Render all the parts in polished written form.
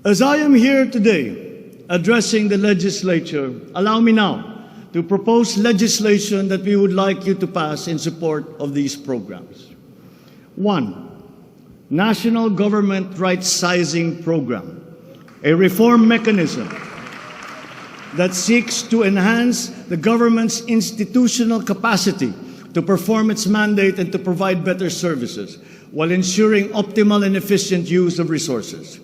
As I am here today addressing the legislature, allow me now to propose legislation that we would like you to pass in support of these programs. 1. National Government Rightsizing Program, a reform mechanism that seeks to enhance the government's institutional capacity to perform its mandate and to provide better services while ensuring optimal and efficient use of resources.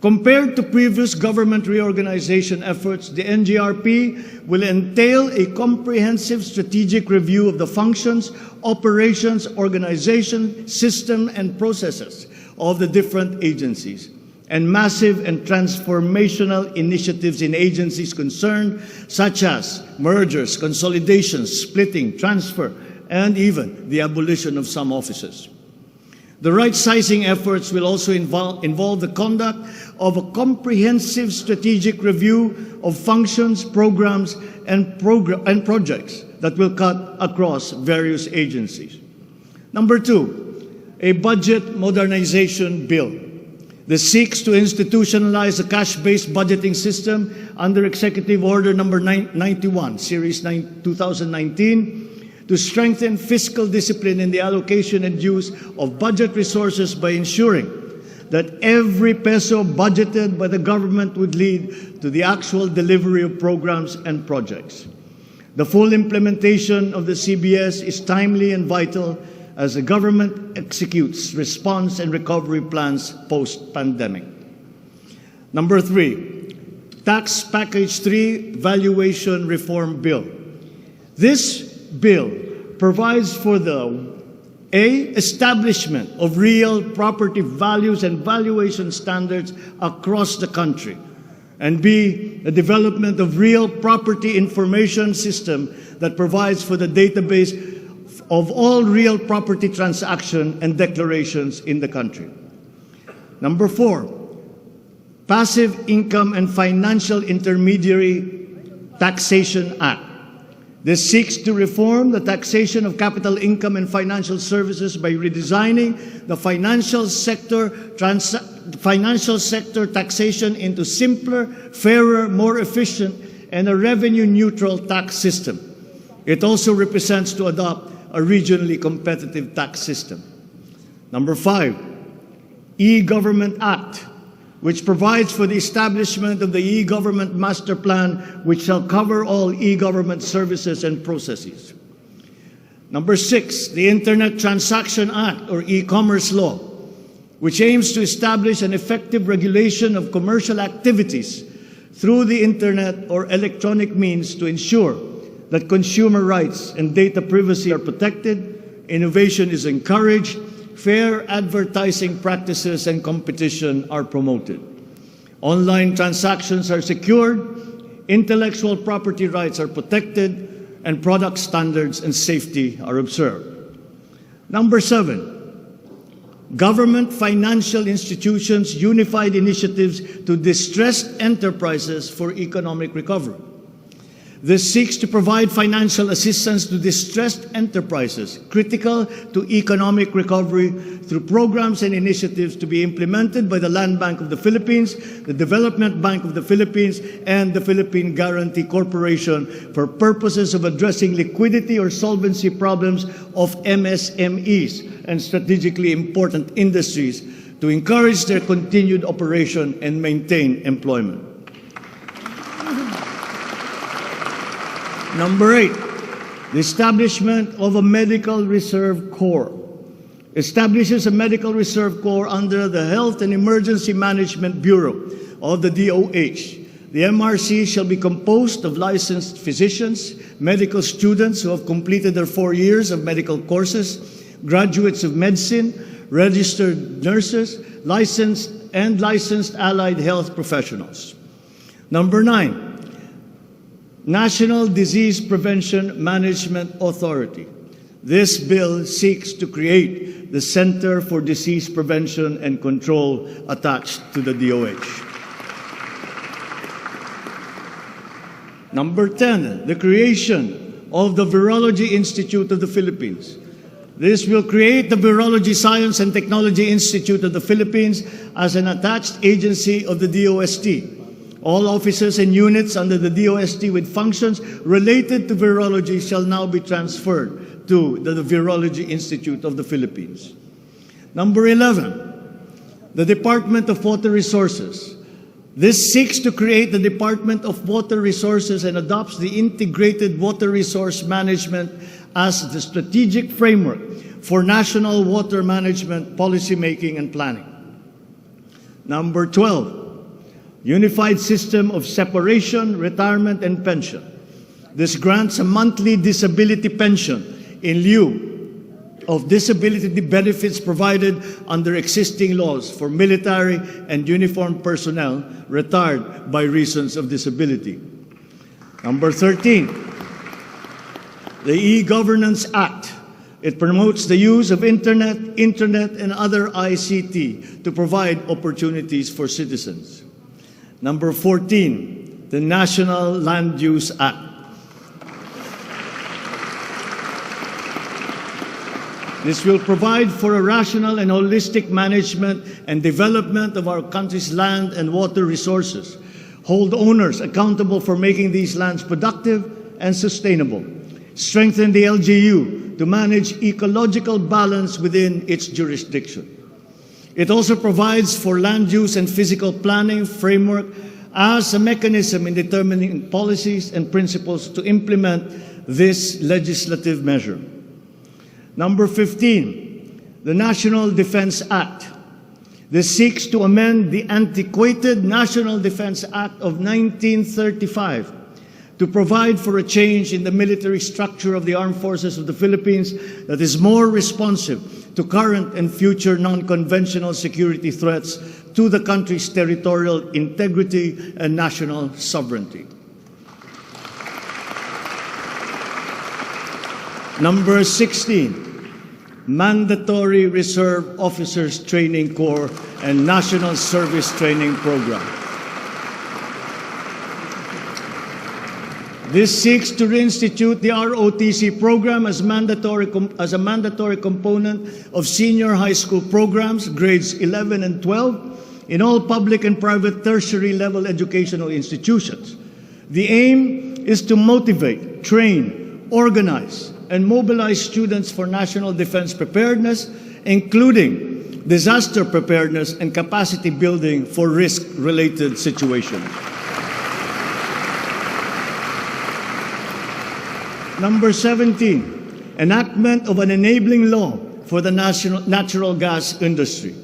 Compared to previous government reorganization efforts, the NGRP will entail a comprehensive strategic review of the functions, operations, organization, system, and processes of the different agencies, and massive and transformational initiatives in agencies concerned, such as mergers, consolidations, splitting, transfer, and even the abolition of some offices. The right-sizing efforts will also involve the conduct of a comprehensive strategic review of functions, programs, and projects that will cut across various agencies. Number 2, a budget modernization bill. This seeks to institutionalize a cash-based budgeting system under Executive Order Number 91, Series 2019, to strengthen fiscal discipline in the allocation and use of budget resources by ensuring that every peso budgeted by the government would lead to the actual delivery of programs and projects. The full implementation of the CBS is timely and vital as the government executes response and recovery plans post-pandemic. Number 3, Tax Package 3 Valuation Reform Bill. This bill provides for the establishment of real property values and valuation standards across the country, and B, the development of real property information system that provides for the database of all real property transaction and declarations in the country. Number 4, Passive Income and Financial Intermediary Taxation Act. This seeks to reform the taxation of capital income and financial services by redesigning the financial sector taxation into simpler, fairer, more efficient, and a revenue-neutral tax system. It also represents to adopt a regionally competitive tax system. Number 5, E-Government Act, which provides for the establishment of the E-Government Master Plan, which shall cover all e-government services and processes. Number 6, the Internet Transaction Act, or e-commerce law, which aims to establish an effective regulation of commercial activities through the Internet or electronic means to ensure that consumer rights and data privacy are protected, innovation is encouraged, fair advertising practices and competition are promoted. Online transactions are secured, intellectual property rights are protected, and product standards and safety are observed. Number 7, Government Financial Institutions Unified Initiatives to Distressed Enterprises for Economic Recovery. This seeks to provide financial assistance to distressed enterprises critical to economic recovery through programs and initiatives to be implemented by the Land Bank of the Philippines, the Development Bank of the Philippines, and the Philippine Guarantee Corporation for purposes of addressing liquidity or solvency problems of MSMEs and strategically important industries to encourage their continued operation and maintain employment. Number 8, the establishment of a Medical Reserve Corps. Establishes a Medical Reserve Corps under the Health and Emergency Management Bureau of the DOH. The MRC shall be composed of licensed physicians, medical students who have completed their 4 years of medical courses, graduates of medicine, registered nurses, licensed allied health professionals. Number 9, National Disease Prevention Management Authority. This bill seeks to create the Center for Disease Prevention and Control attached to the DOH. Number 10, the creation of the Virology Institute of the Philippines. This will create the Virology Science and Technology Institute of the Philippines as an attached agency of the DOST. All offices and units under the DOST with functions related to virology shall now be transferred to the Virology Institute of the Philippines. Number 11, the Department of Water Resources. This seeks to create the Department of Water Resources and adopts the integrated water resource management as the strategic framework for national water management, policy making, and planning. Number 12, unified system of separation, retirement, and pension. This grants a monthly disability pension in lieu of disability benefits provided under existing laws for military and uniformed personnel retired by reasons of disability. Number 13, the E-Governance Act. It promotes the use of internet, and other ICT to provide opportunities for citizens. Number 14, the National Land Use Act. This will provide for a rational and holistic management and development of our country's land and water resources, hold owners accountable for making these lands productive and sustainable, strengthen the LGU to manage ecological balance within its jurisdiction. It also provides for land use and physical planning framework as a mechanism in determining policies and principles to implement this legislative measure. Number 15, the National Defense Act. This seeks to amend the antiquated National Defense Act of 1935 to provide for a change in the military structure of the Armed Forces of the Philippines that is more responsive to current and future non-conventional security threats to the country's territorial integrity and national sovereignty. Number 16, Mandatory Reserve Officers Training Corps and National Service Training Program. This seeks to reinstitute the ROTC program as a mandatory component of senior high school programs, grades 11 and 12, in all public and private tertiary level educational institutions. The aim is to motivate, train, organize, and mobilize students for national defense preparedness, including disaster preparedness and capacity building for risk-related situations. Number 17, enactment of an enabling law for the natural gas industry.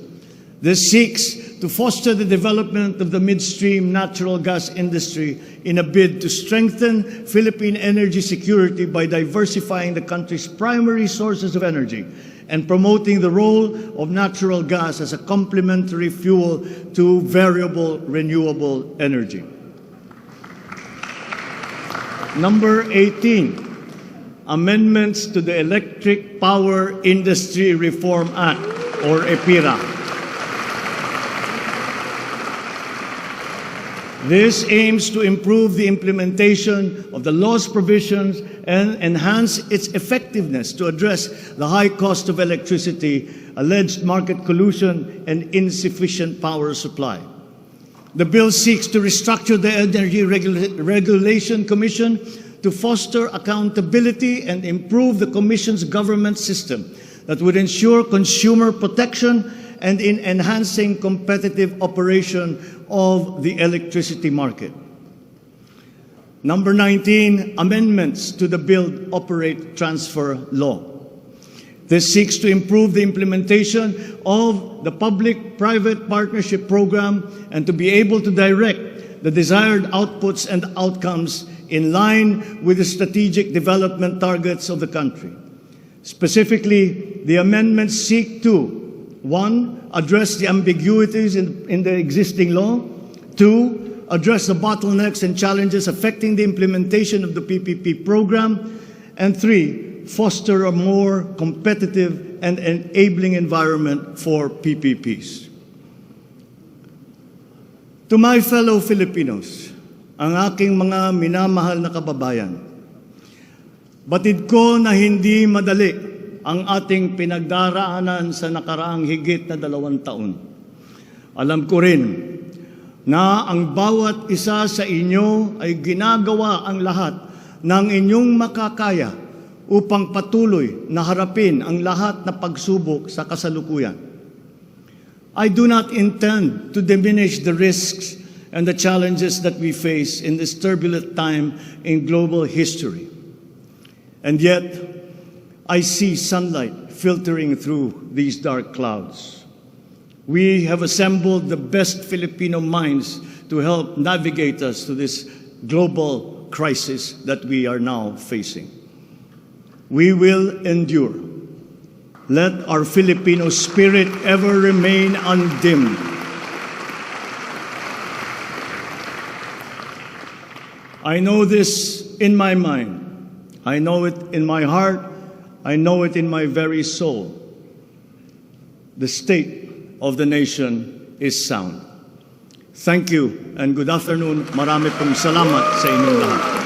This seeks to foster the development of the midstream natural gas industry in a bid to strengthen Philippine energy security by diversifying the country's primary sources of energy and promoting the role of natural gas as a complementary fuel to variable renewable energy. Number 18, amendments to the Electric Power Industry Reform Act, or EPIRA. This aims to improve the implementation of the law's provisions and enhance its effectiveness to address the high cost of electricity, alleged market collusion, and insufficient power supply. The bill seeks to restructure the Energy Regulation Commission to foster accountability and improve the Commission's government system that would ensure consumer protection and in enhancing competitive operation of the electricity market. Number 19, amendments to the Build, Operate, Transfer law. This seeks to improve the implementation of the public-private partnership program and to be able to direct the desired outputs and outcomes in line with the strategic development targets of the country. Specifically, the amendments seek to 1, address the ambiguities in the existing law. 2, address the bottlenecks and challenges affecting the implementation of the PPP program. And 3, foster a more competitive and enabling environment for PPPs. To my fellow Filipinos, ang aking mga minamahal na kababayan, batid ko na hindi madali ang ating pinagdaraanan sa nakaraang higit na 2 taon. Alam ko rin na ang bawat isa sa inyo ay ginagawa ang lahat ng inyong makakaya upang patuloy na harapin ang lahat na pagsubok sa kasalukuyan. I do not intend to diminish the risks and the challenges that we face in this turbulent time in global history. And yet, I see sunlight filtering through these dark clouds. We have assembled the best Filipino minds to help navigate us to this global crisis that we are now facing. We will endure. Let our Filipino spirit ever remain undimmed. I know this in my mind. I know it in my heart. I know it in my very soul. The state of the nation is sound. Thank you and good afternoon. Marami pong salamat sa inyong lahat.